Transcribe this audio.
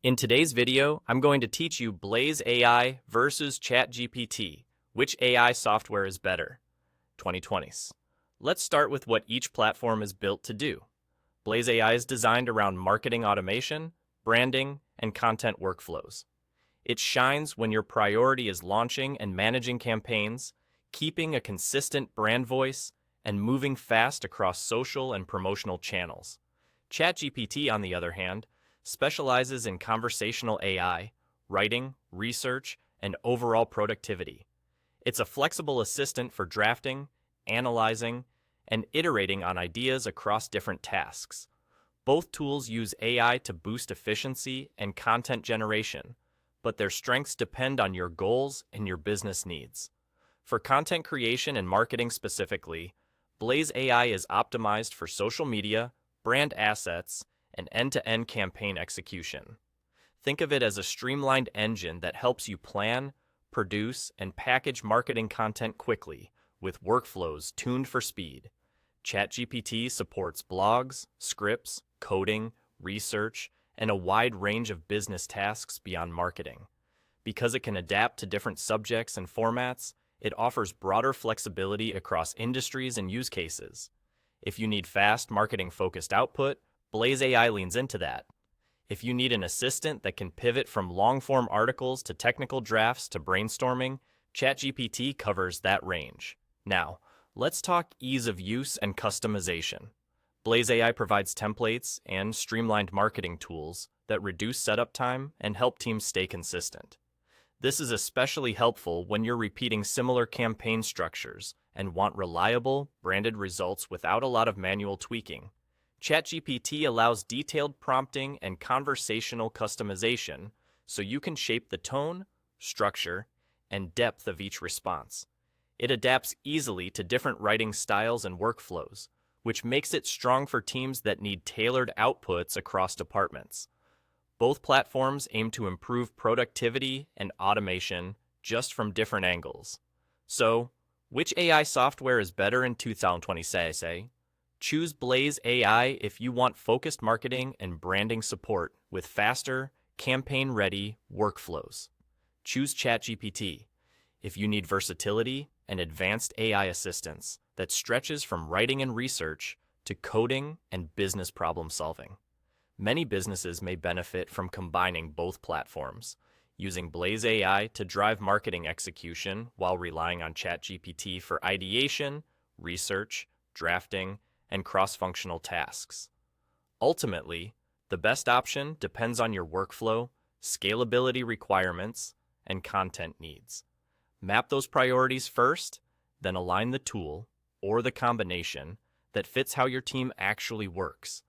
In today's video, I'm going to teach you Blaze AI versus ChatGPT. Which AI software is better? 2020s. Let's start with what each platform is built to do. Blaze AI is designed around marketing automation, branding, and content workflows. It shines when your priority is launching and managing campaigns, keeping a consistent brand voice, and moving fast across social and promotional channels. ChatGPT, on the other hand, specializes in conversational AI, writing, research, and overall productivity. It's a flexible assistant for drafting, analyzing, and iterating on ideas across different tasks. Both tools use AI to boost efficiency and content generation, but their strengths depend on your goals and your business needs. For content creation and marketing specifically, Blaze AI is optimized for social media, brand assets, and end-to-end campaign execution. Think of it as a streamlined engine that helps you plan, produce, and package marketing content quickly, with workflows tuned for speed. ChatGPT supports blogs, scripts, coding, research, and a wide range of business tasks beyond marketing. Because it can adapt to different subjects and formats, it offers broader flexibility across industries and use cases. If you need fast, marketing-focused output, Blaze AI leans into that. If you need an assistant that can pivot from long-form articles to technical drafts to brainstorming, ChatGPT covers that range. Now, let's talk ease of use and customization. Blaze AI provides templates and streamlined marketing tools that reduce setup time and help teams stay consistent. This is especially helpful when you're repeating similar campaign structures and want reliable, branded results without a lot of manual tweaking. ChatGPT allows detailed prompting and conversational customization, so you can shape the tone, structure, and depth of each response. It adapts easily to different writing styles and workflows, which makes it strong for teams that need tailored outputs across departments. Both platforms aim to improve productivity and automation just from different angles. So, which AI software is better in 2026? Choose Blaze AI if you want focused marketing and branding support with faster, campaign-ready workflows. Choose ChatGPT if you need versatility and advanced AI assistance that stretches from writing and research to coding and business problem solving. Many businesses may benefit from combining both platforms, using Blaze AI to drive marketing execution while relying on ChatGPT for ideation, research, drafting, and cross-functional tasks. Ultimately, the best option depends on your workflow, scalability requirements, and content needs. Map those priorities first, then align the tool, or the combination, that fits how your team actually works.